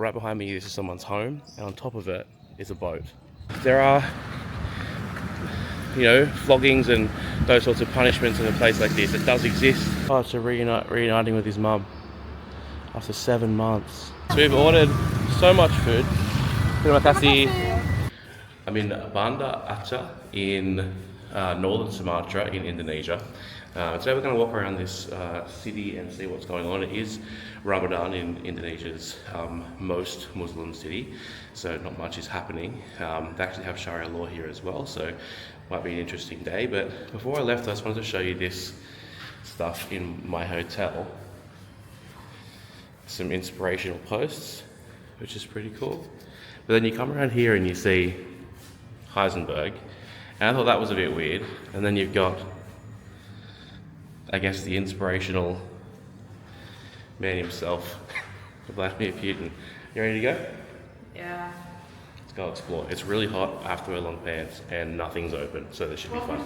right behind me, this is someone's home, and on top of it is a boat. There are, floggings and those sorts of punishments in a place like this. It does exist. Oh, so reuniting with his mum after 7 months. So we've ordered so much food. Terima kasih. I'm in Banda, Aceh in northern Sumatra in Indonesia. Today we're going to walk around this city and see what's going on. It is Ramadan in Indonesia's most Muslim city, so not much is happening. They actually have Sharia law here as well, so might be an interesting day. But before I left, I just wanted to show you this stuff in my hotel. Some inspirational posts, which is pretty cool. But then you come around here and you see Heisenberg, and I thought that was a bit weird. And then you've got, I guess, the inspirational man himself, Vladimir Putin. You ready to go? Yeah. Let's go explore. It's really hot. I have to wear long pants and nothing's open, so this should be fun.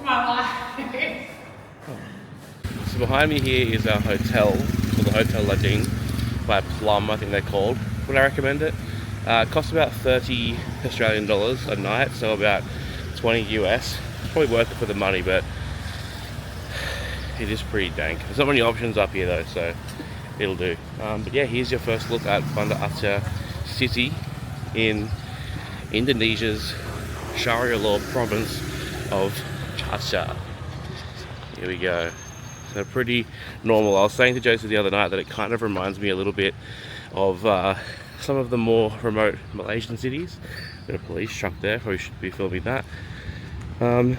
So behind me here is our hotel, called the Hotel Lading by Plum, I think they're called. Would I recommend it? It costs about 30 Australian dollars a night, so about 20 US. It's probably worth it for the money, but it is pretty dank. There's not many options up here though, so it'll do. But yeah, here's your first look at Banda Aceh city in Indonesia's Sharia law province of Aceh. Here we go. So pretty normal. I was saying to Joseph the other night that it kind of reminds me a little bit of some of the more remote Malaysian cities. Got a police truck there, probably should be filming that. But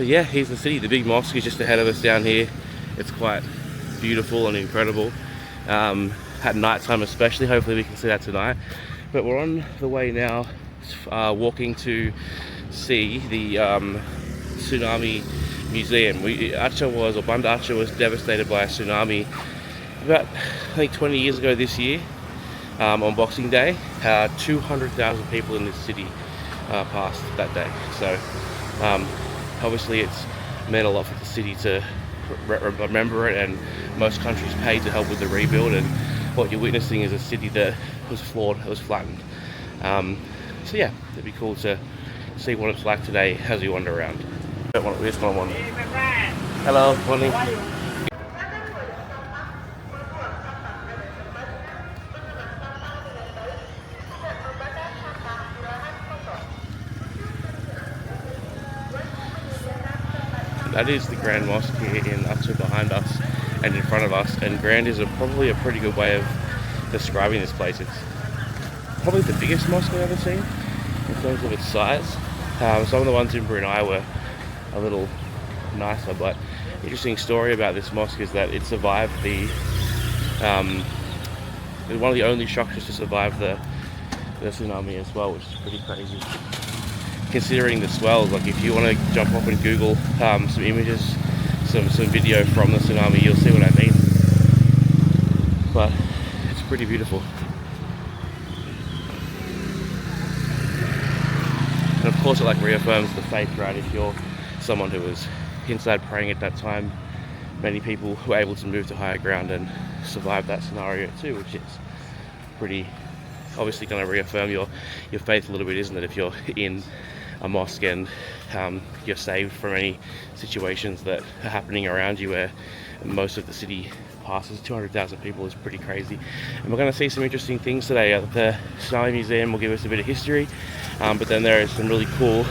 yeah, here's the city. The big mosque is just ahead of us down here. It's quite beautiful and incredible. At night time especially, hopefully we can see that tonight. But we're on the way now, walking to see the Tsunami Museum. Banda Aceh was devastated by a tsunami about, I think, 20 years ago this year, on Boxing Day. 200,000 people in this city passed that day. So obviously it's meant a lot for the city to remember it, and most countries pay to help with the rebuild, and what you're witnessing is a city that was flawed, it was flattened. So yeah, it'd be cool to see what it's like today as we wander around. Hello, morning. That is the Grand Mosque here in Aceh behind us and in front of us, and grand is probably a pretty good way of describing this place. It's probably the biggest mosque I've ever seen in terms of its size. Some of the ones in Brunei were a little nicer, but interesting story about this mosque is that it survived it's one of the only structures to survive the tsunami as well, which is pretty crazy considering the swells. Like, if you want to jump off and Google some images, some video from the tsunami, you'll see what I mean. But it's pretty beautiful. And of course it reaffirms the faith, right? If you're someone who was inside praying at that time, many people were able to move to higher ground and survive that scenario too, which is pretty obviously going to reaffirm your faith a little bit, isn't it? If you're in a mosque and you're saved from any situations that are happening around you where most of the city passes. 200,000 people is pretty crazy. And we're going to see some interesting things today. The Tsunami Museum will give us a bit of history, but then there is some really cool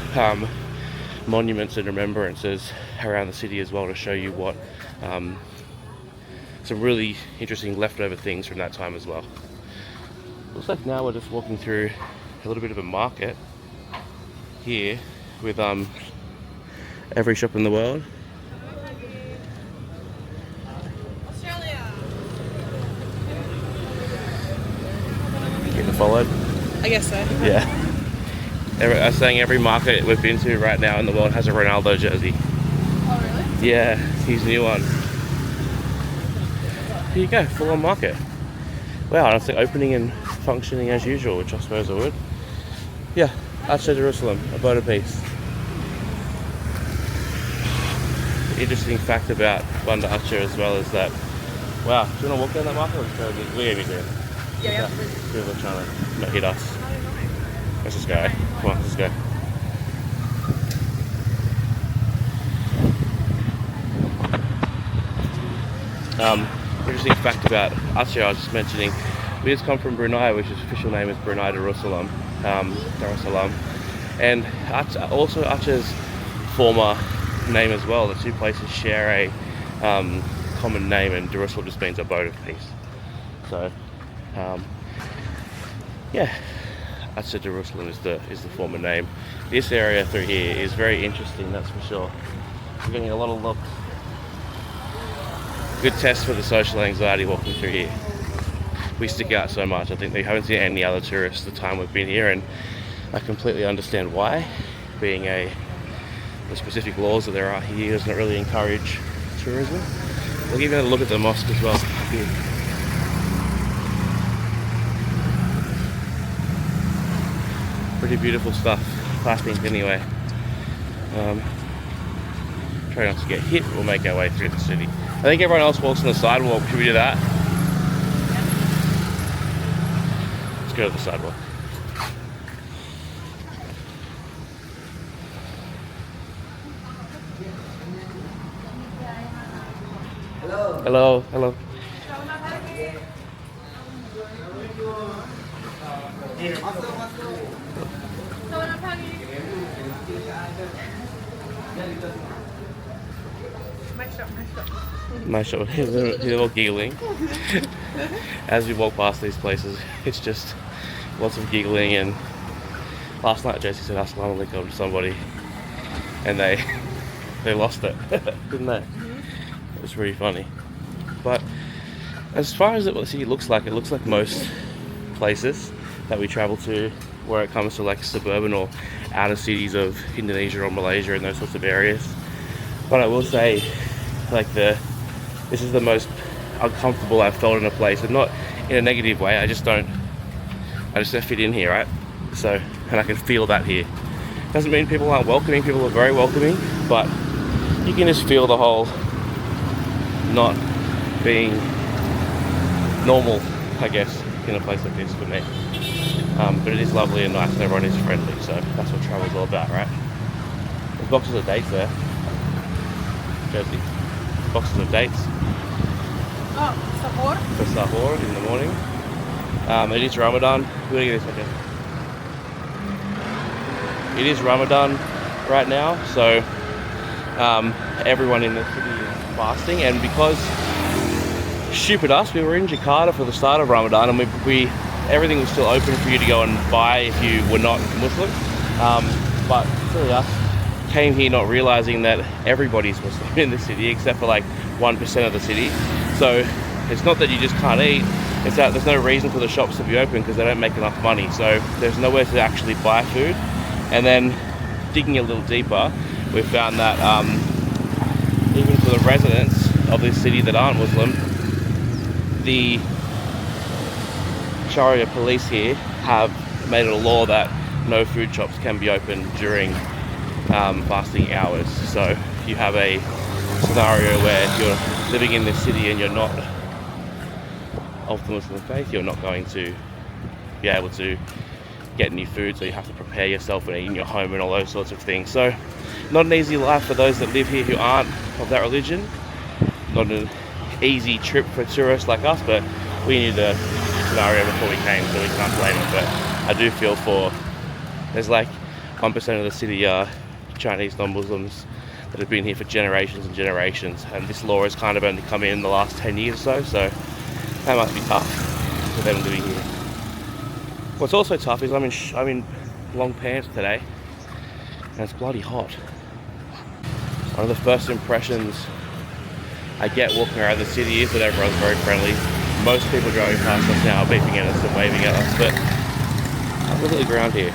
monuments and remembrances around the city as well to show you what some really interesting leftover things from that time as well. Looks like now we're just walking through a little bit of a market here with every shop in the world. Australia. Getting followed? I guess so. Yeah. I was saying every market we've been to right now in the world has a Ronaldo jersey. Oh really? Yeah, his new one. Here you go, full on market. Wow, and it's opening and functioning as usual, which I suppose it would. Yeah, Aceh, Jerusalem, a boat apiece. The interesting fact about Banda Aceh as well is that, wow, do you want to walk down that market or we're going to be doing? Yeah, People are trying to not hit us. Let's just go. Come on, let's go. Interesting fact about Aceh, I was just mentioning, we just come from Brunei, which its official name is Brunei Darussalam, Darussalam, and also Aceh's former name as well. The two places share a common name, and Darussalam just means abode of peace. So, yeah, Aceh Darussalam is the former name. This area through here is very interesting, that's for sure. We're getting a lot of love. Good test for the social anxiety walking through here. We stick out so much. I think we haven't seen any other tourists the time we've been here, and I completely understand why. Being the specific laws that there are here doesn't really encourage tourism. We'll give you a look at the mosque as well. Here. Pretty beautiful stuff, I think, anyway. Try not to get hit. We'll make our way through the city. I think everyone else walks on the sidewalk. Should we do that? Let's go to the sidewalk. Hello. Hello. Hello. My show. They're all giggling as we walk past these places. It's just lots of giggling. And last night Jesse said "Assalamu alaikum" to somebody, and they lost it, didn't they? It was really funny. But as far as what the city looks like, it looks like most places that we travel to, where it comes to like suburban or outer cities of Indonesia or Malaysia and those sorts of areas. But I will say, like this is the most uncomfortable I've felt in a place, and not in a negative way. I just don't fit in here, right? So, and I can feel that here. Doesn't mean people aren't welcoming. People are very welcoming, but you can just feel the whole not being normal, I guess, in a place like this for me. But it is lovely and nice, and everyone is friendly. So that's what travel's all about, right? There's boxes of dates there. Josie. Boxes of dates. Oh, sahur? For sahur in the morning. It is Ramadan. We're gonna get this okay. It is Ramadan right now, so everyone in the city is fasting, and because stupid us, we were in Jakarta for the start of Ramadan, and we everything was still open for you to go and buy if you were not Muslim. But silly us, came here not realizing that everybody's Muslim in the city except for like 1% of the city. So it's not that you just can't eat, it's that there's no reason for the shops to be open because they don't make enough money. So there's nowhere to actually buy food. And then digging a little deeper, we found that even for the residents of this city that aren't Muslim, the Sharia police here have made it a law that no food shops can be open during fasting hours. So if you have a scenario where you're living in this city and you're not of the Muslim faith, you're not going to be able to get any food, so you have to prepare yourself and eat in your home and all those sorts of things. So not an easy life for those that live here who aren't of that religion. Not an easy trip for tourists like us, but we knew the scenario before we came, so we can't blame it. But I do feel for, there's like 1% of the city are Chinese non-Muslims that have been here for generations and generations, and this law has kind of only come in the last 10 years or so, so that must be tough for them living here. What's also tough is I'm in long pants today, and it's bloody hot. One of the first impressions I get walking around the city is that everyone's very friendly. Most people driving past us now are beeping at us and waving at us, but have a look at the ground here.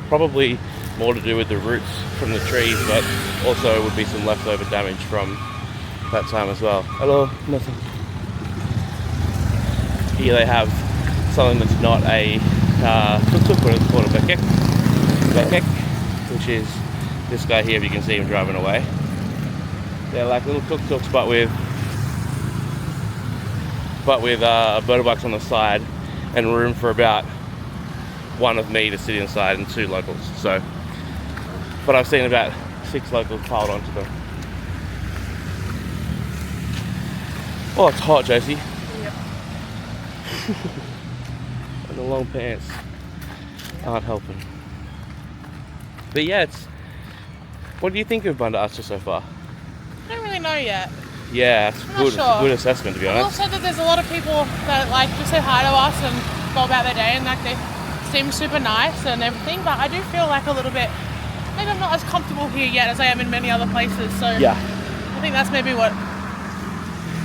Probably more to do with the roots from the trees, but also would be some leftover damage from that time as well. Hello, nothing. Here they have something that's not a tuk-tuk, but it's called a bekek, which is this guy here, if you can see him driving away. They're like little tuk-tuks, but with but with motorbikes on the side and room for about one of me to sit inside and 2 locals. So, but I've seen about 6 locals piled onto them. Oh, it's hot, Josie. Yep. And the long pants aren't helping. But yeah, what do you think of Banda Aceh so far? I don't really know yet. Yeah, it's I'm not good. sure. It's a good assessment, to be I've honest. also that there's a lot of people that like just say hi to us and go about their day, and like they seem super nice and everything. But I do feel like a little bit, maybe I'm not as comfortable here yet as I am in many other places. So Yeah. I think that's maybe what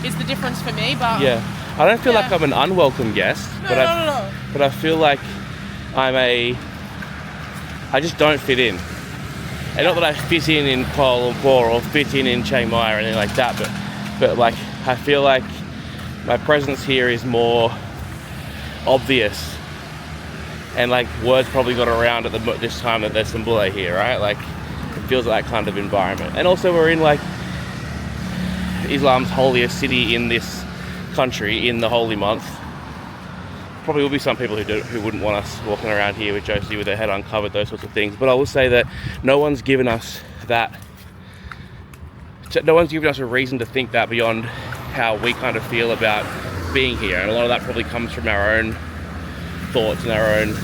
is the difference for me. But Yeah. I don't feel like I'm an unwelcome guest, no, but no. but I feel like I just don't fit in. And not that I fit in Kuala Lumpur or fit in Chiang Mai or anything like that, but like I feel like my presence here is more obvious, and like words probably got around at this time that there's some bule here, right? Like it feels like that kind of environment. And also we're in like Islam's holiest city in this country in the holy month. Probably will be some people who wouldn't want us walking around here with Josie with their head uncovered, those sorts of things. But I will say that no one's given us a reason to think that beyond how we kind of feel about being here. And a lot of that probably comes from our own thoughts and our own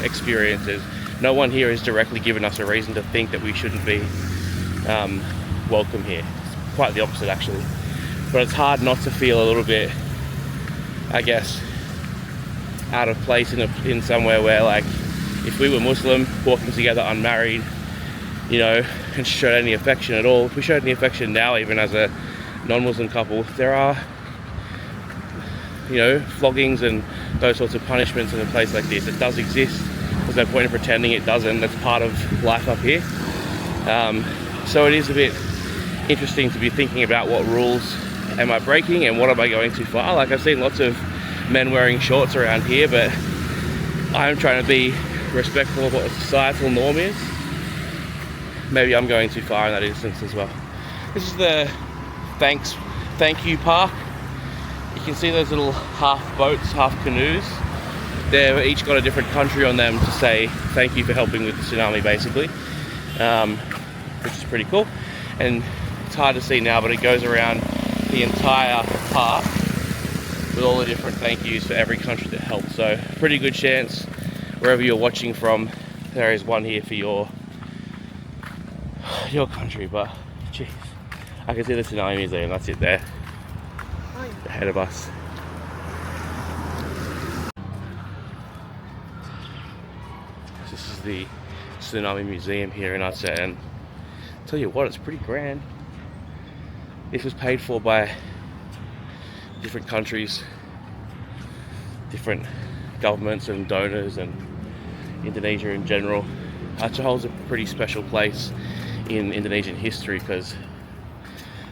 experiences. No one here has directly given us a reason to think that we shouldn't be welcome here. It's quite the opposite, actually. But it's hard not to feel a little bit, I guess, out of place in somewhere where, like, if we were Muslim, walking together unmarried, you know, and showed any affection at all, if we showed any affection now, even as a non-Muslim couple, there are, you know, floggings and those sorts of punishments in a place like this. It does exist. There's no point in pretending it doesn't. That's part of life up here. So it is a bit interesting to be thinking about what rules am I breaking and what am I going too far. Like, I've seen lots of men wearing shorts around here, but I'm trying to be respectful of what the societal norm is. Maybe I'm going too far in that instance as well. This is the thank you park. You can see those little half boats, half canoes. They've each got a different country on them to say thank you for helping with the tsunami, basically, which is pretty cool. And it's hard to see now, but it goes around the entire park with all the different thank yous for every country that helped. So pretty good chance wherever you're watching from, there is one here for your country. But jeez, I can see the Tsunami Museum. That's it there, ahead of us. This is the Tsunami Museum here in Aceh, and I'll tell you what, it's pretty grand. This was paid for by different countries, different governments and donors, and Indonesia in general. Aceh holds a pretty special place in Indonesian history because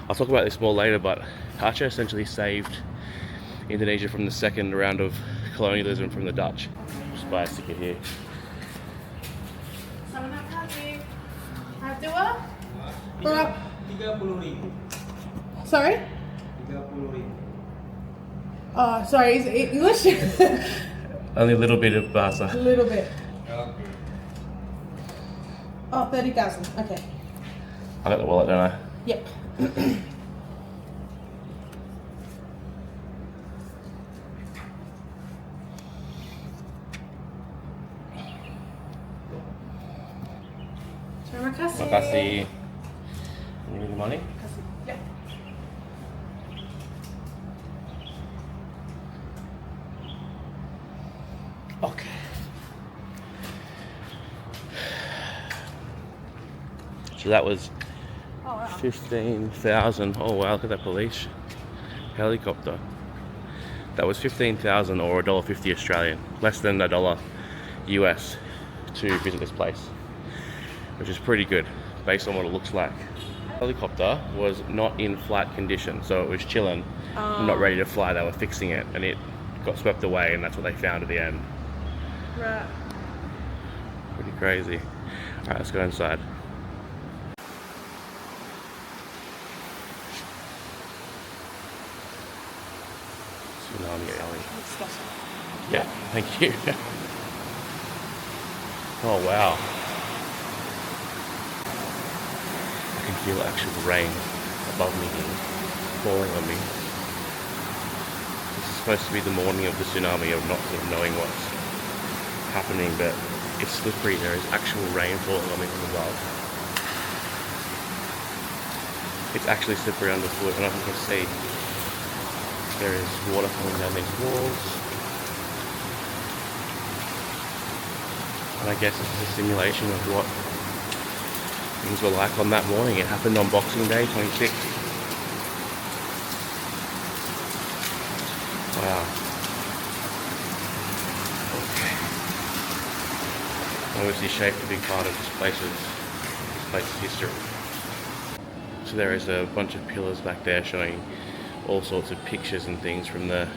I'll talk about this more later, but Aceh essentially saved Indonesia from the second round of colonialism from the Dutch. Just buy a ticket here. Sorry? Oh, sorry, is it English? Only a little bit of Bahasa. A little bit. Oh, 30,000. Okay. I got the wallet, don't I? Yep. Terima kasih. Terima kasih. You need the money? Yep. Okay. So that was 15,000. Oh wow, look at that police helicopter. That was 15,000 or $1.50 Australian, less than $1 US to visit this place, which is pretty good based on what it looks like. Helicopter was not in flight condition, so it was chilling, not ready to fly. They were fixing it and it got swept away, and that's what they found at the end. Right. Pretty crazy. Alright, let's go inside. Tsunami alley. Disgusting. Yeah, thank you. Oh wow. I can feel actual rain above me here, falling on me. This is supposed to be the morning of the tsunami, of not sort of knowing what's happening, but it's slippery. There is actual rain falling on me from above. It's actually slippery underfoot, and I can see there is water coming down these walls. And I guess this is a simulation of what things were like on that morning. It happened on Boxing Day, 26th. Wow. Okay. Obviously shaped a big part of this place's history. So there is a bunch of pillars back there showing all sorts of pictures and things from the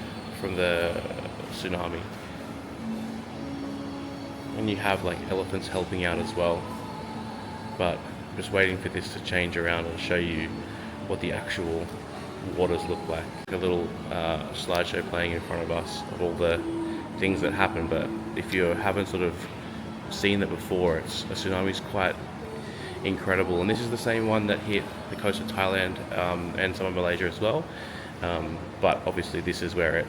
tsunami. And you have like elephants helping out as well. But I'm just waiting for this to change around and show you what the actual waters look like. A little slideshow playing in front of us of all the things that happen, but if you haven't sort of seen that before, a tsunami is quite incredible. And this is the same one that hit the coast of Thailand and some of Malaysia as well. But obviously this is where it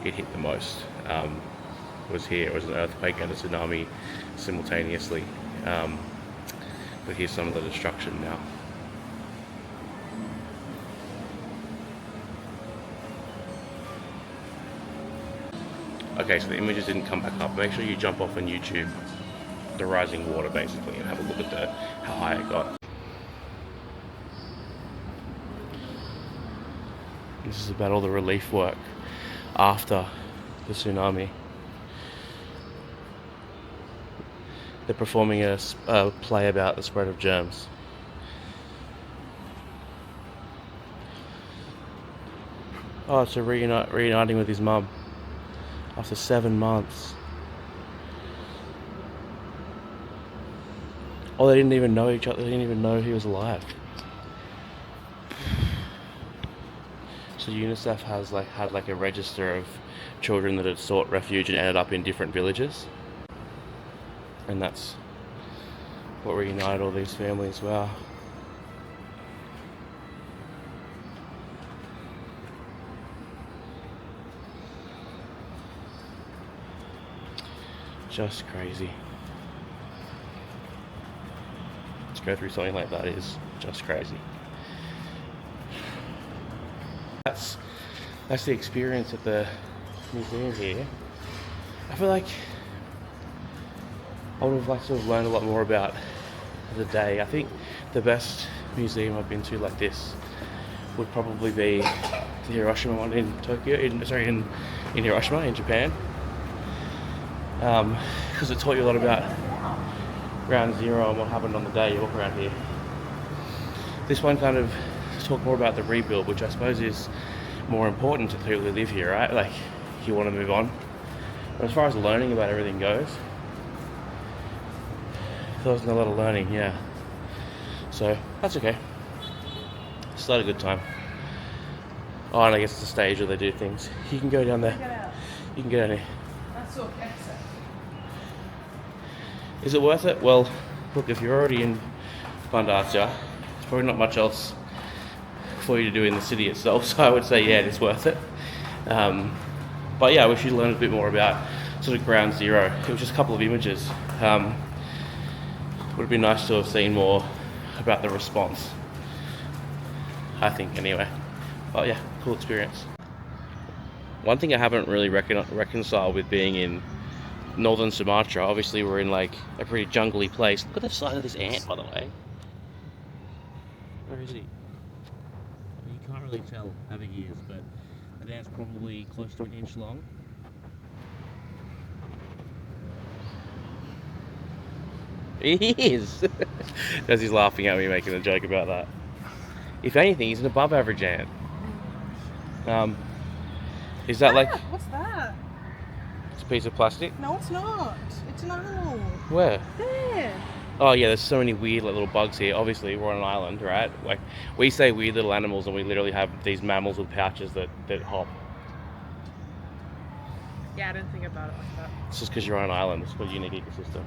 hit the most. Was here. It was an earthquake and a tsunami simultaneously. But here's some of the destruction now. Okay, so the images didn't come back up. Make sure you jump off on YouTube the rising water basically and have a look at how high it got. This is about all the relief work after the tsunami. They're performing a play about the spread of germs. Oh, it's reuniting with his mum after 7 months. Oh, they didn't even know each other. They didn't even know he was alive. So UNICEF has had a register of children that had sought refuge and ended up in different villages. And that's what reunited all these families. Wow. Just crazy. To go through something like that is just crazy. That's the experience at the museum here. I feel like I would have liked to have learned a lot more about the day. I think the best museum I've been to like this would probably be the Hiroshima one in in Hiroshima in Japan. Because it taught you a lot about Ground Zero and what happened on the day you walk around here. This one kind of talked more about the rebuild, which I suppose is more important to people who live here, right? Like, you want to move on. But as far as learning about everything goes, there wasn't a lot of learning, yeah. So, that's okay. Still had a good time. Oh, and I guess it's a stage where they do things. You can go down there. You can go down here. That's okay. Is it worth it? Well, look, if you're already in Banda, there's probably not much else for you to do in the city itself, so I would say, yeah, it's worth it. But yeah, I wish you'd learned a bit more about sort of Ground Zero. It was just a couple of images. Would have been nice to have seen more about the response, I think, anyway. But yeah, cool experience. One thing I haven't really reconciled with being in northern Sumatra, obviously we're in like a pretty jungly place. Look at the size of this ant, by the way. Where is he? You can't really tell how big he is, but the ant's probably close to an inch long. He is! As he's laughing at me making a joke about that. If anything, he's an above average ant. Is that like... What's that? It's a piece of plastic? No, it's not. It's an animal. Where? There. Oh yeah, there's so many weird little bugs here. Obviously, we're on an island, right? Like, we say weird little animals, and we literally have these mammals with pouches that hop. Yeah, I didn't think about it like that. It's just because you're on an island. It's called a unique ecosystem.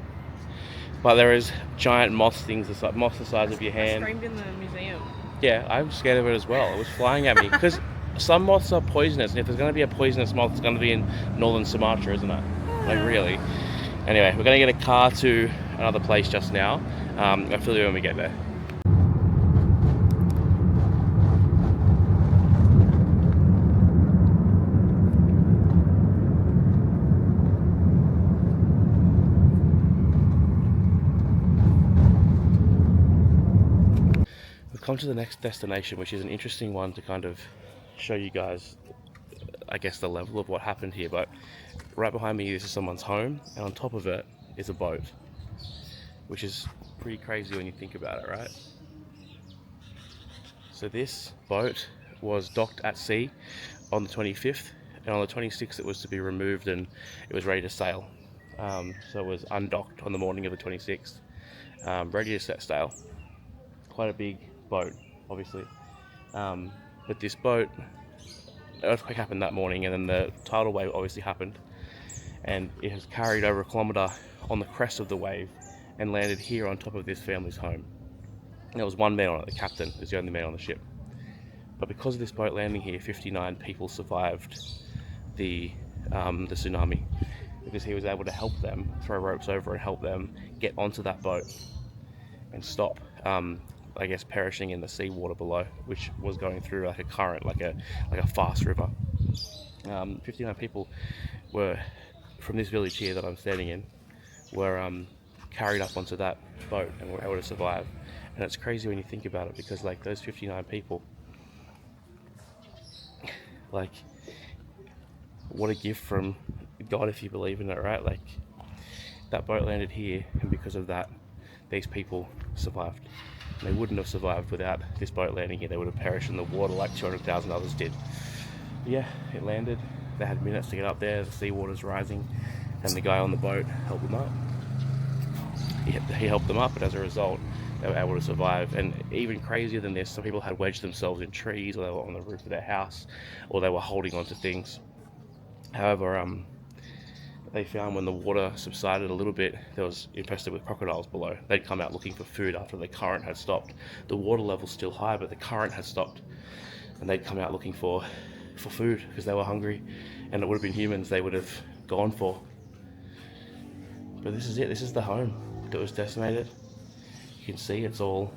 But there is giant moss things, moss the size of your I hand. screamed in the museum. Yeah, I'm scared of it as well. It was flying at me because some moths are poisonous, and if there's going to be a poisonous moth, it's going to be in northern Sumatra, isn't it? Like, really. Anyway, we're going to get a car to another place just now. I'll fill you when we get there. We've come to the next destination, which is an interesting one to kind of show you guys, I guess, the level of what happened here. But right behind me, this is someone's home, and on top of it is a boat, which is pretty crazy when you think about it, right? So this boat was docked at sea on the 25th, and on the 26th it was to be removed and it was ready to sail. So it was undocked on the morning of the 26th, ready to set sail. Quite a big boat, obviously. But this boat, earthquake happened that morning, and then the tidal wave obviously happened, and it has carried over a kilometre on the crest of the wave and landed here on top of this family's home. And there was one man on it, the captain is the only man on the ship. But because of this boat landing here, 59 people survived the tsunami, because he was able to help them, throw ropes over and help them get onto that boat and stop, I guess, perishing in the seawater below, which was going through like a current, like a fast river. 59 people were from this village here that I'm standing in, were carried up onto that boat and were able to survive. And it's crazy when you think about it, because like those 59 people, like, what a gift from God, if you believe in it, right? Like, that boat landed here, and because of that, these people survived. And they wouldn't have survived without this boat landing here. They would have perished in the water like 200,000 others did. But yeah, it landed. They had minutes to get up there. The seawater's rising, and the guy on the boat helped them up. He helped them up, but as a result, they were able to survive. And even crazier than this, some people had wedged themselves in trees, or they were on the roof of their house, or they were holding onto things. However, they found when the water subsided a little bit, there was infested with crocodiles below. They'd come out looking for food after the current had stopped. The water level's still high, but the current had stopped, and they'd come out looking for food because they were hungry, and it would have been humans they would have gone for. But this is it. This is the home that was decimated. You can see it's all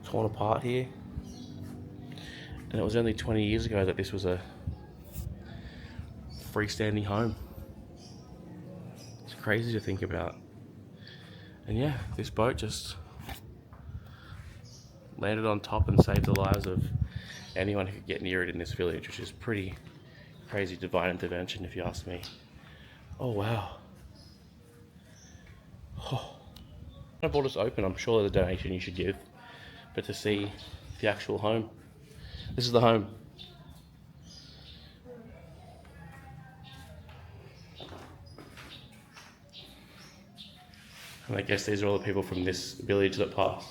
torn apart here, and it was only 20 years ago that this was a freestanding home. It's crazy to think about. And yeah, this boat just landed on top and saved the lives of anyone who could get near it in this village, which is pretty crazy divine intervention, if you ask me. Oh wow. Oh. I bought this open. I'm sure there's a donation you should give, but to see the actual home. This is the home. And I guess these are all the people from this village that passed.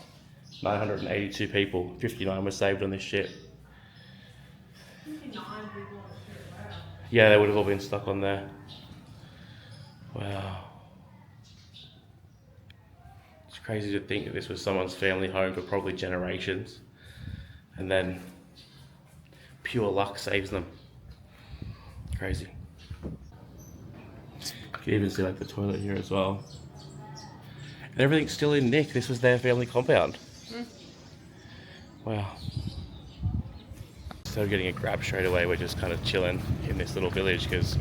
982 people, 59 were saved on this ship. 59 people on the ship, wow. Yeah, they would have all been stuck on there. Wow. It's crazy to think that this was someone's family home for probably generations, and then pure luck saves them. Crazy. You can even see like the toilet here as well. And everything's still in nick. This was their family compound. Wow. Instead of getting a grab straight away, we're just kind of chilling in this little village because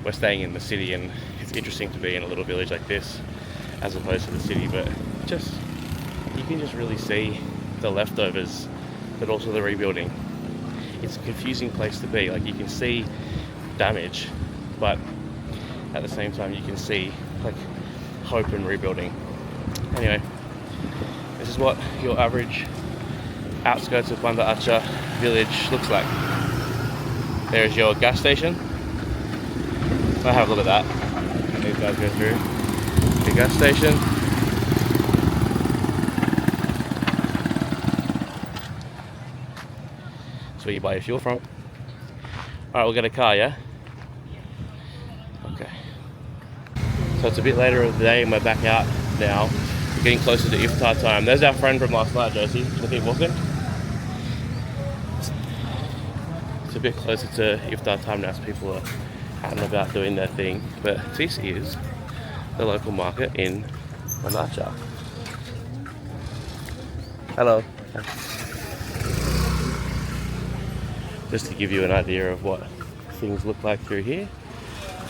we're staying in the city, and it's interesting to be in a little village like this as opposed to the city, but just, you can just really see the leftovers, but also the rebuilding. It's a confusing place to be. Like, you can see damage, but at the same time you can see like hope and rebuilding. Anyway, this is what your average outskirts of Banda Aceh village looks like. There's your gas station. I'll have a look at that. These guys go through the gas station. That's where you buy your fuel from. Alright, we'll get a car, yeah? Okay. So it's a bit later in the day and we're back out now. We're getting closer to iftar time. There's our friend from last night, Josie. Can you keep walking? It's a bit closer to iftar time now, so people are out and about doing their thing. But this is the local market in Banda. Hello. Just to give you an idea of what things look like through here.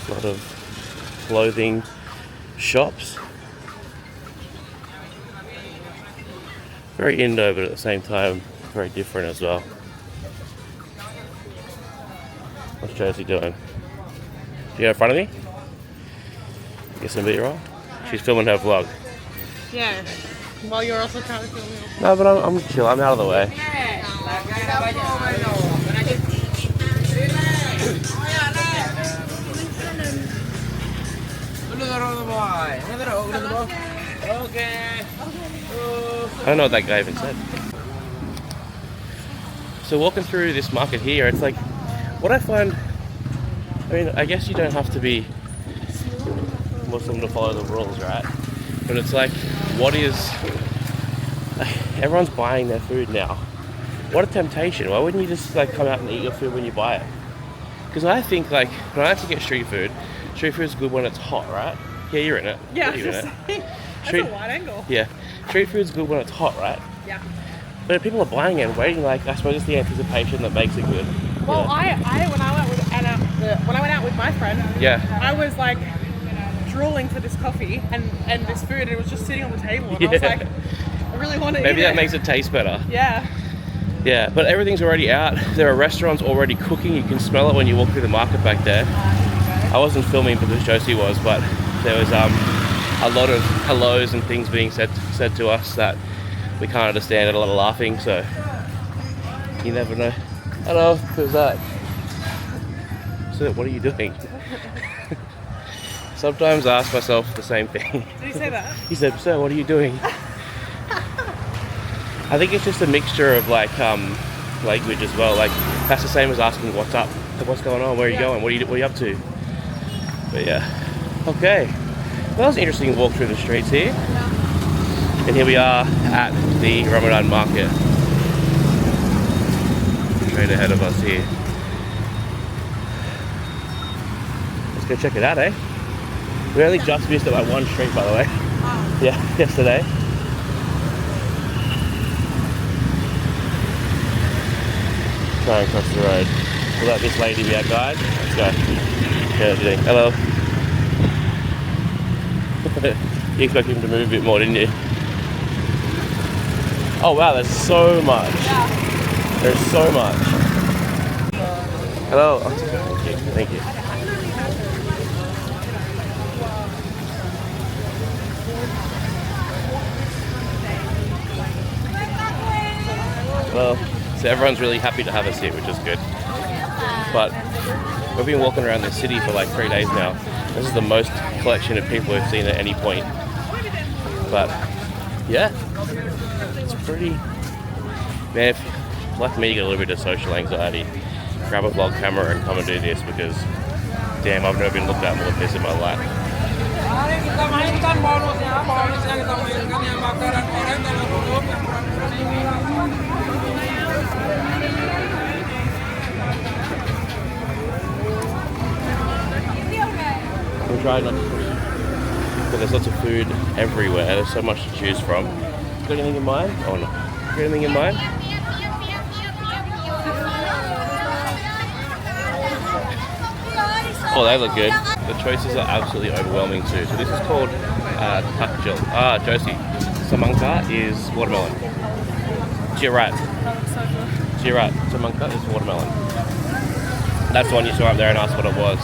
A lot of clothing shops. Very Indo, but at the same time very different as well. What's Josie doing? You in front of me? Get some B-roll? She's filming her vlog. Yeah. While you're also trying to film me. No, but I'm chill. I'm out of the way. I don't know what that guy even said. So walking through this market here, it's like, what I find, I mean, I guess you don't have to be Muslim to follow the rules, right? But it's like, what is, everyone's buying their food now. What a temptation. Why wouldn't you just like come out and eat your food when you buy it? Because I think like, when I have to get street food is good when it's hot, right? Yeah, you're in it. Yeah, you're in it. That's a wide angle. Yeah, street food's good when it's hot, right? Yeah. But people are buying it and waiting, like, I suppose it's the anticipation that makes it good. Well, Yeah. when I went out with my friend, Yeah. I was like drooling for this coffee and this food, and it was just sitting on the table, and I was like, I really want to eat it. Maybe that makes it taste better. Yeah. Yeah, but everything's already out. There are restaurants already cooking. You can smell it when you walk through the market back there. I wasn't filming because Josie was, but there was a lot of hellos and things being said to us that we can't understand, and a lot of laughing, so you never know. Hello, who's that? So what are you doing? Sometimes I ask myself the same thing. Did he say that? He said, "Sir, what are you doing?" I think it's just a mixture of like language as well. Like that's the same as asking what's up, what's going on, where are you going, what are you up to? But yeah, okay. Well, that was an interesting walk through the streets here. Yeah. And here we are at the Ramadan market. Straight ahead of us here. Let's go check it out, eh? We only just missed it by one street, by the way. Wow. Yeah, yesterday. Trying across the road. We'll let this lady be our guide. Let's go. Yeah, hello. You expected him to move a bit more, didn't you? Oh wow, there's so much. Yeah. There's so much. Hello. Oh, thank you. Thank you. Hello. So everyone's really happy to have us here, which is good. But we've been walking around the city for like 3 days now. This is the most collection of people we've seen at any point. But yeah, it's pretty. Man, if like me, you get a little bit of social anxiety, grab a vlog camera and come and do this because, damn, I've never been looked at more than this in my life. We'll try not to push, but there's lots of food everywhere. There's so much to choose from. Got anything in mind? Oh no. Got anything in mind? Oh, they look good. The choices are absolutely overwhelming too. So this is called takjil. Josie, semangka is watermelon. Jirat. Semangka is watermelon. That's the one you saw up there and asked what it was.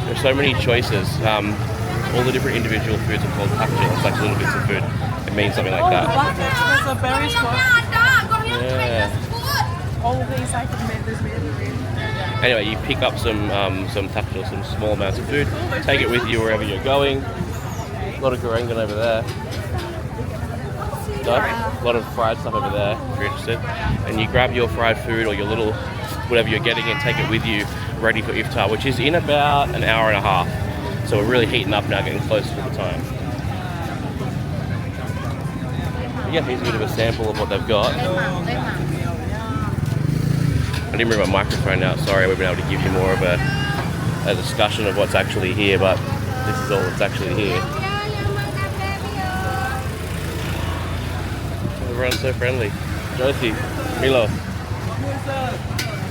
There's so many choices. All the different individual foods are called takjil. It's like little bits of food. It means something like that. There's a berry squash. Yeah. All of these I can make this meal. Anyway, you pick up some takjil, some small amounts of food, take it with you wherever you're going. A lot of gorengan over there. No? A lot of fried stuff over there, if you're interested. And you grab your fried food or your little whatever you're getting and take it with you ready for iftar, which is in about an hour and a half. So we're really heating up now, getting close to the time. Yeah, here's a bit of a sample of what they've got. I didn't bring my microphone out, sorry, I would have been able to give you more of a discussion of what's actually here, but this is all that's actually here. Everyone's so friendly. Josie, Milo.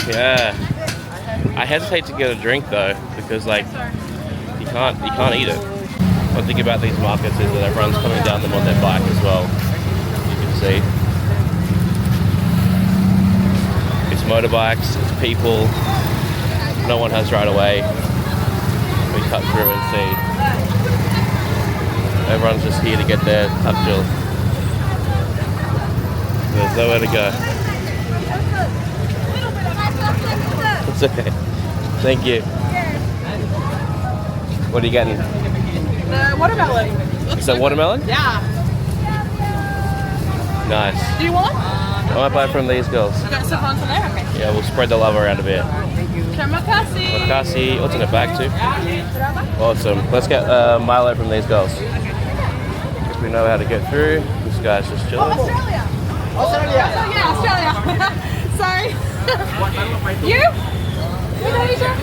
Yeah. I hesitate to get a drink though, because like you can't eat it. One thing about these markets is that everyone's coming down them on their bike as well. You can see. It's motorbikes, it's people. No one has right away. We cut through and see. Everyone's just here to get their takjil. There's nowhere to go. It's okay. Thank you. What are you getting? Watermelon. Is that watermelon? Yeah. Nice. Do you want? I might buy from these girls. You got some on today? Okay. Yeah, we'll spread the love around a bit. Terima kasih. Makasih. What's in the bag too? Awesome. Let's get Milo from these girls. If we know how to get through. This guy's just chilling. Australia. Australia. Oh, yeah, Australia. Sorry. You? Indonesia?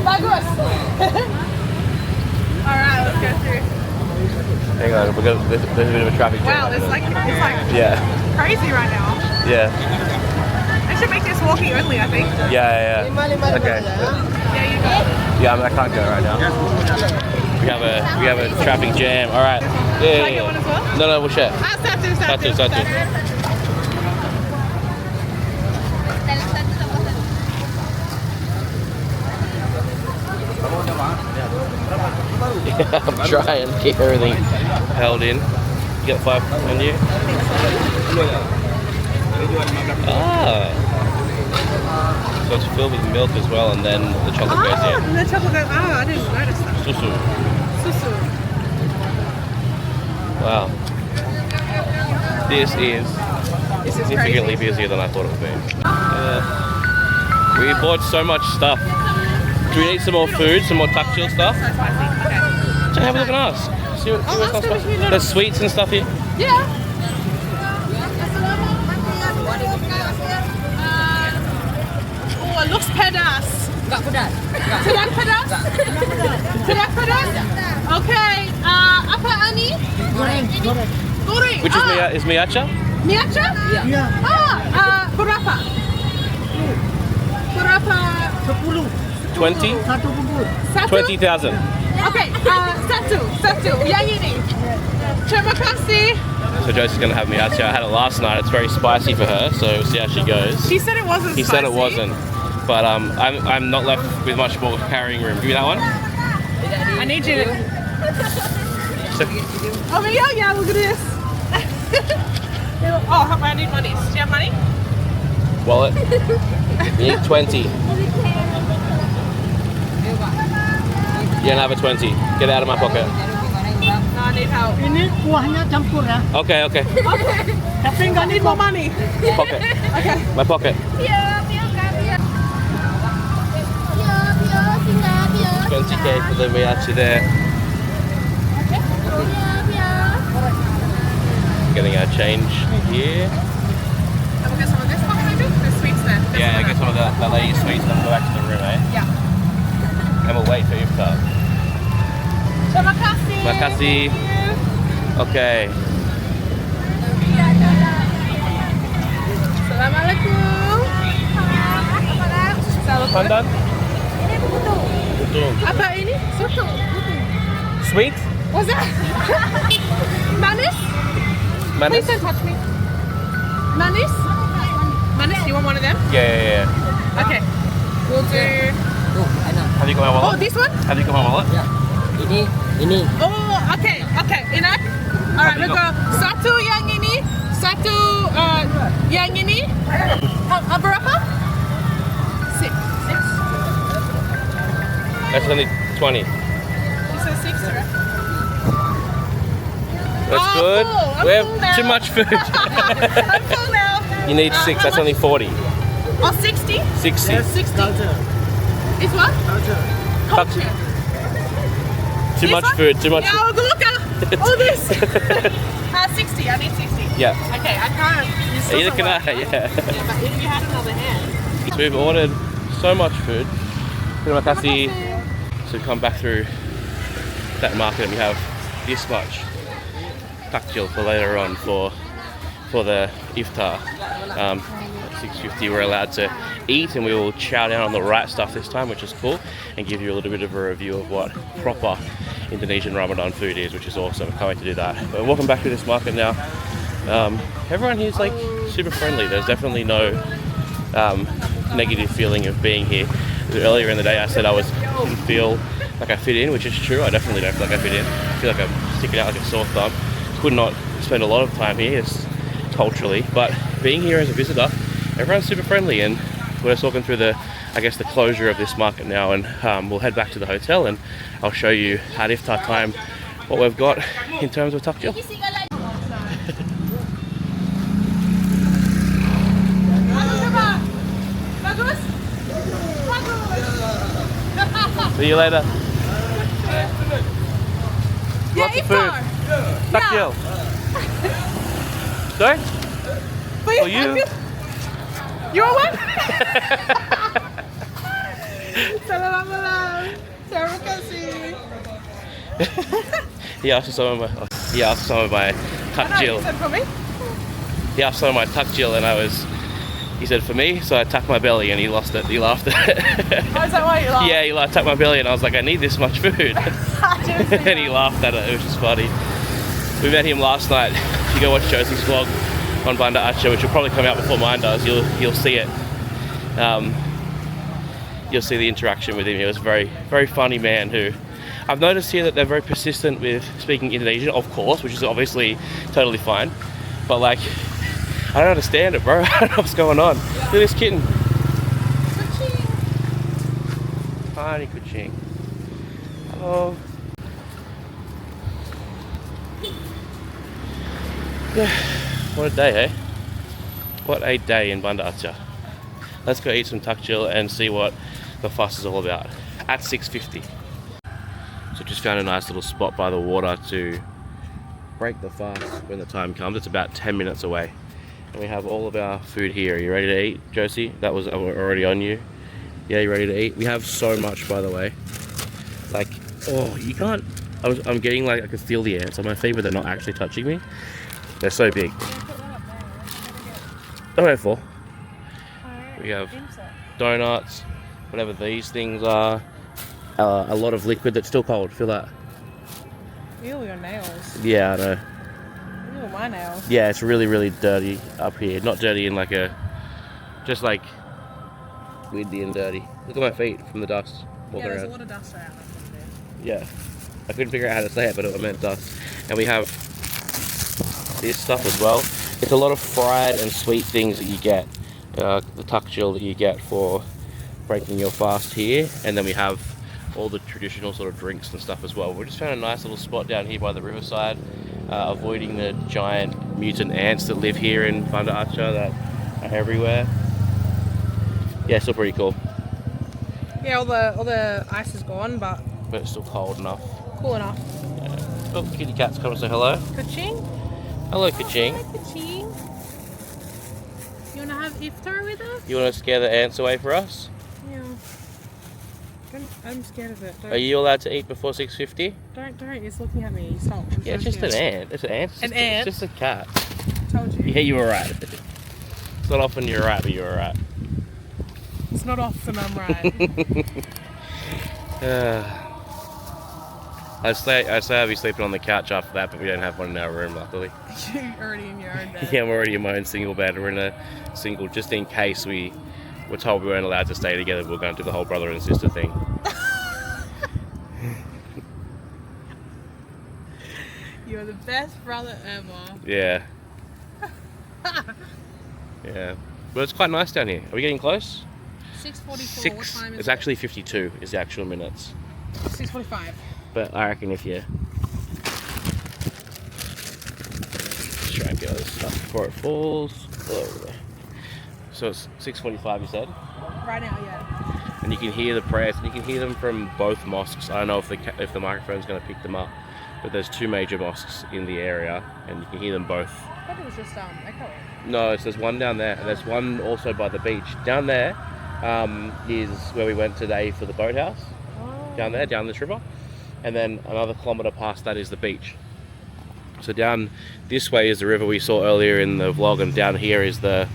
Bagus. Alright, let's go through. Hang on, there's a bit of a traffic jam. Wow, it's like yeah. crazy right now. Yeah. I should make this walking only, I think. Yeah. Okay. Yeah, you go. Yeah, I can't go right now. We have a traffic jam. All right. Can I get one as well? No, we'll share. Satu. Yeah, I'm trying to keep everything held in. You got 5 on you? Ah. So it's filled with milk as well, and then the chocolate goes in. The chocolate goes. Oh, I didn't notice that. Susu. Wow. This is significantly busier than I thought it would be. We bought so much stuff. Do we need some more food, some more takjil stuff? So spicy. Okay. So have a look and ask. See what's not spicy. There's sweets and stuff here. Yeah. Oh, it looks pedas. Enggak pedas. Tidak pedas? Tidak pedas? Okay. Apa ini? Goreng. Goreng. Which is miacha? Miacha? Iya. Berapa? Berapa? 10. 20? Satu bubur. 20,000. Okay. Satu. Yang ini. Terima kasih. So Josie's gonna have miacha. I had it last night. It's very spicy for her, so we'll see how she goes. He said it wasn't. He said it wasn't, but I'm not left with much more carrying room. Give me that one. I need you to. Oh yeah, look at this. Oh, I need money. Do you have money? Wallet. You need 20. You don't have a 20. Get it out of my pocket. No, I need help. Ini kuahnya campur ya. Okay. Tapi I need more money. Pocket. Okay. My pocket. 20k for the miacha there. Getting our change here. And we'll get some of this one maybe? The sweets there. Yeah, get some of that lady's sweets and then go back to the room, eh? Yeah. And we'll wait for iftar. Terima kasih. Makasih. Okay. Assalamualaikum. Pandan? Apa ini? Soto. Sweet? What's that? Manis? Please don't touch me. Manis? Manis, you want one of them? Yeah. Okay. We'll do... Tuh, enak. Have you got my Oh, wallet? this one? Have you got my wallet? Ya. Ini. Oh, okay. Enough? Alright, we'll go satu yang ini, satu yang ini. Berapa? 6. That's only 20. You said 6, right? That's Oh, good. full. I'm We have full now. too much food. I'm full now. You need 6. That's only 40. Oh, 60? 60. Yes, 60. culture. It's what? Culture. Culture. Too This much one? food, too much Yeah, food. look at all this. 60. I need 60. Yeah. Okay, I can't. This Either doesn't can I, work. yeah. Yeah, but if you had another hand. So we've ordered so much food. Terima kasih. So we come back through that market and we have this much takjil for later on for the iftar. At 6:50 we're allowed to eat and we will chow down on the right stuff this time, which is cool, and give you a little bit of a review of what proper Indonesian Ramadan food is, which is awesome. Can't wait to do that. But we're walking back through this market now. Everyone here is like super friendly. There's definitely no negative feeling of being here. Earlier in the day I said didn't feel like I fit in, which is true. I definitely don't feel like I fit in. I feel like I'm sticking out like a sore thumb. Could not spend a lot of time here culturally, but being here as a visitor, everyone's super friendly, and we're just walking through the closure of this market now, and we'll head back to the hotel and I'll show you at iftar time what we've got in terms of takjil. See you later. Lots of food. Takjil. Sorry? For you. You want one? Selamat malam. Terima kasih. He asked for some of my takjil. You said for me? He asked some of my takjil and he said for me, so I tucked my belly and he lost it. He laughed at it. Oh, is that why you laughed? Yeah, he tucked my belly and I was like, I need this much food. I didn't see And he laughed at it, which was funny. We met him last night. If you go watch Josie's vlog on Banda Aceh, which will probably come out before mine does, you'll see it. You'll see the interaction with him. He was a very, very funny man who I've noticed here that they're very persistent with speaking Indonesian, of course, which is obviously totally fine. But like, I don't understand it, bro. I don't know what's going on. Look at this kitten. Kucing. Tiny kucing. Hello. Yeah. What a day, eh? What a day in Banda Aceh. Let's go eat some takjil and see what the fuss is all about at 6:50. So just found a nice little spot by the water to break the fast when the time comes. It's about 10 minutes away. And we have all of our food here. Are you ready to eat, Josie? That was already on you. Yeah, you ready to eat? We have so much, by the way. Like, oh, you can't. I'm getting like I can feel the ants on my feet, but they're not actually touching me. They're so big. Oh, for. We have donuts, whatever these things are. A lot of liquid that's still cold. Feel that? Ew, your nails. Yeah, I know. Ew, my nails. Yeah, it's really, really dirty up here. Not dirty in like just like windy and dirty. Look at my feet from the dust. Yeah, there's around. a lot of dust around. Yeah. I couldn't figure out how to say it, but it meant dust. And we have this stuff as well. It's a lot of fried and sweet things that you get. The takjil that you get for breaking your fast here. And then we have all the traditional sort of drinks and stuff as well. We just found a nice little spot down here by the riverside, avoiding the giant mutant ants that live here in Banda Aceh that are everywhere. Yeah, still pretty cool. Yeah, all the ice is gone, but It's still cold enough. cool enough. Yeah. Oh, kitty cat's come and say hello. Kucing? Hello, Kaching. Hi, Kucing. You wanna have iftar with us? You want to scare the ants away for us? Yeah. I'm scared of it. Don't, Are you allowed to eat before 6:50? don't. It's looking at me. Stop. I'm Yeah, it's so just an scared. ant. It's an ant. An ant? It's just a cat. Told you. Yeah, you were right. It's not often you're right, but you were right. It's not often I'm right. I'd say I'd be sleeping on the couch after that, but we don't have one in our room, luckily. You're already in your own bed. Yeah, I'm already in my own single bed. We're in a single, just in case we were told we weren't allowed to stay together. We're going to do the whole brother and sister thing. You're the best brother ever. Yeah. Yeah. But it's quite nice down here. Are we getting close? 6:44. What time is It's it? actually 52 is the actual minutes. 6:45. But I reckon if you try and get all this stuff before it falls. Oh. So it's 6:45, you said? Right now, yeah. And you can hear the prayers. You can hear them from both mosques. I don't know if the microphone's going to pick them up, but there's two major mosques in the area, and you can hear them both. I thought it was just echoing. No, there's one down there, and there's one also by the beach. Down there is where we went today for the boathouse. Oh. Down there, down this river, and then another kilometre past that is the beach. So down this way is the river we saw earlier in the vlog, and down here is the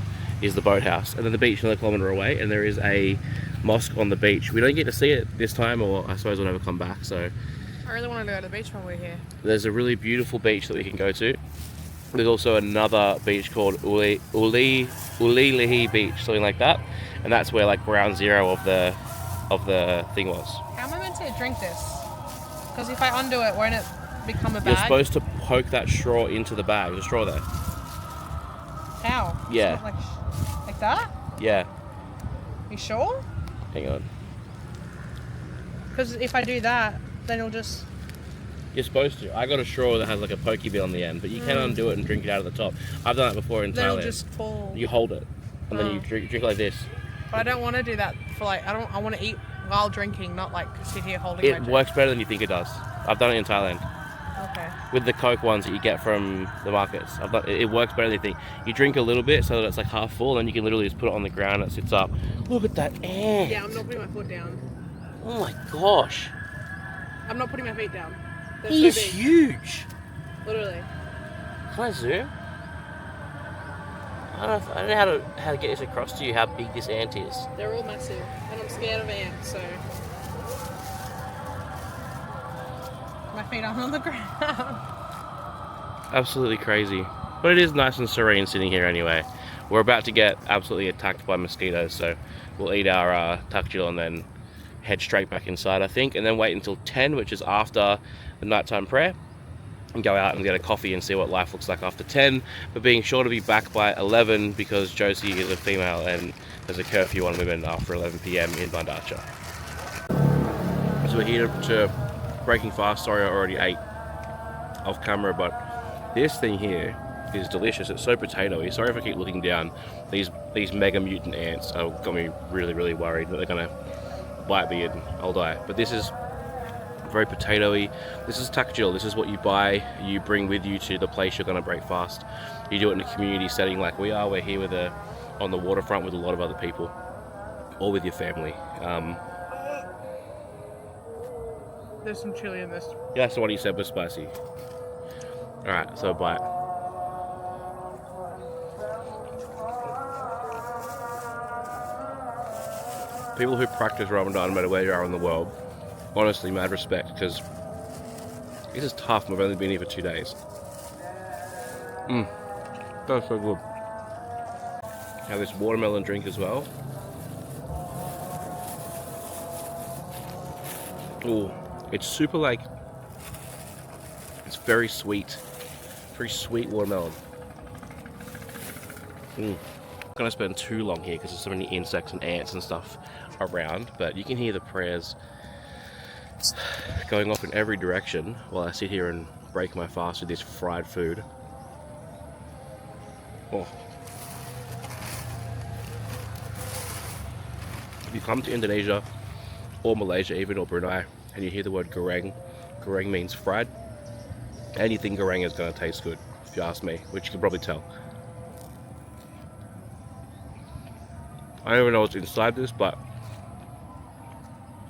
boathouse, and then the beach another kilometre away, and there is a mosque on the beach. We don't get to see it this time, or I suppose we'll never come back. So I really want to go to the beach when we're here. there's a really beautiful beach that we can go to. There's also another beach called Ulilihi Beach, something like that, and that's where like ground zero of the thing was. How am I meant to drink this? Because if I undo it, won't it become a bag? You're supposed to poke that straw into the bag. There's a straw there. How? Yeah. It's not like that? Yeah. You sure? Hang on. Because if I do that, then it'll just... You're supposed to. I got a straw that has like a pokey bit on the end, but you can undo it and drink it out of the top. I've done that before in then Thailand. it'll just fall. You hold it, and then you drink like this. But I don't want to do that for like... I want to eat while drinking, not like sit here holding my It drink. works better than you think it does. I've done it in Thailand. Okay. With the Coke ones that you get from the markets. It works better than you think. You drink a little bit so that it's like half full, and you can literally just put it on the ground and it sits up. Look at that ant. Yeah, I'm not putting my foot down. Oh my gosh. I'm not putting my feet down. They're He is so big. huge. Literally. Can I zoom? I don't know how to get this across to you how big this ant is. They're all massive, and I'm scared of ants, so my feet aren't on the ground. Absolutely crazy. But it is nice and serene sitting here anyway. We're about to get absolutely attacked by mosquitoes, so we'll eat our takjil and then head straight back inside, I think, and then wait until 10, which is after the nighttime prayer, and go out and get a coffee and see what life looks like after 10, but being sure to be back by 11 because Josie is a female and there's a curfew on women after 11 p.m. in Banda. So we're here to breaking fast. Sorry, I already ate off camera, but this thing here is delicious. It's so potatoey. Sorry if I keep looking down. These mega mutant ants have got me really, really worried that they're gonna bite me and I'll die. But this is very potatoey. This is takjil. This is what you buy, you bring with you to the place you're gonna break fast. You do it in a community setting like we are. We're here on the waterfront with a lot of other people, or with your family. There's some chili in this. Yeah, so what you said was spicy. Alright, so a bite. People who practice Ramadan, no matter where you are in the world, honestly, mad respect, because this is tough. We've only been here for 2 days. That's so good. Have this watermelon drink as well. Ooh, it's super like, it's very sweet watermelon. I'm not gonna spend too long here because there's so many insects and ants and stuff around, but you can hear the prayers going off in every direction while I sit here and break my fast with this fried food. Oh. If you come to Indonesia or Malaysia even, or Brunei, and you hear the word goreng, goreng means fried. Anything goreng is going to taste good, if you ask me, which you can probably tell. I don't even know what's inside this, but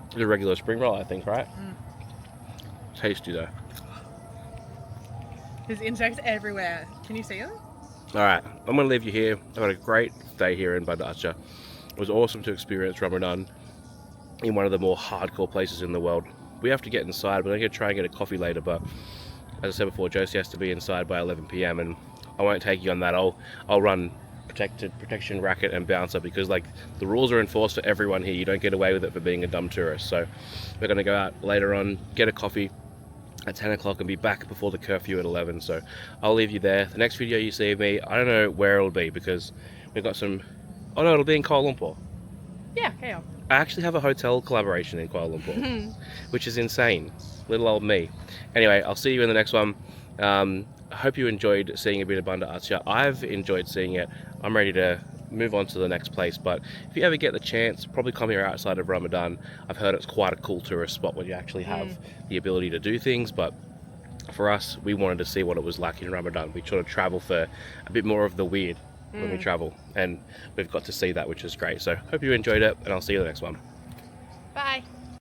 it's a regular spring roll, I think, right? Tasty though. There's insects everywhere. Can you see them? Alright, I'm going to leave you here. I've had a great day here in Banda. It was awesome to experience Ramadan in one of the more hardcore places in the world. We have to get inside, but I'm going to try and get a coffee later, but as I said before, Josie has to be inside by 11 p.m. and I won't take you on that. I'll run protection racket and bouncer because like the rules are enforced for everyone here. You don't get away with it for being a dumb tourist. So we're going to go out later on, get a coffee at 10 o'clock and be back before the curfew at 11. So I'll leave you there. The next video you see of me, I don't know where it'll be because we've got some, oh no, it'll be in Kuala Lumpur. Yeah, KL. I actually have a hotel collaboration in Kuala Lumpur, which is insane. Little old me. Anyway, I'll see you in the next one. I hope you enjoyed seeing a bit of Banda Aceh. I've enjoyed seeing it. I'm ready to move on to the next place. But if you ever get the chance, probably come here outside of Ramadan. I've heard it's quite a cool tourist spot where you actually have the ability to do things. But for us, we wanted to see what it was like in Ramadan. We sort of travel for a bit more of the weird when we travel, and we've got to see that, which is great. So hope you enjoyed it, and I'll see you in the next one. Bye.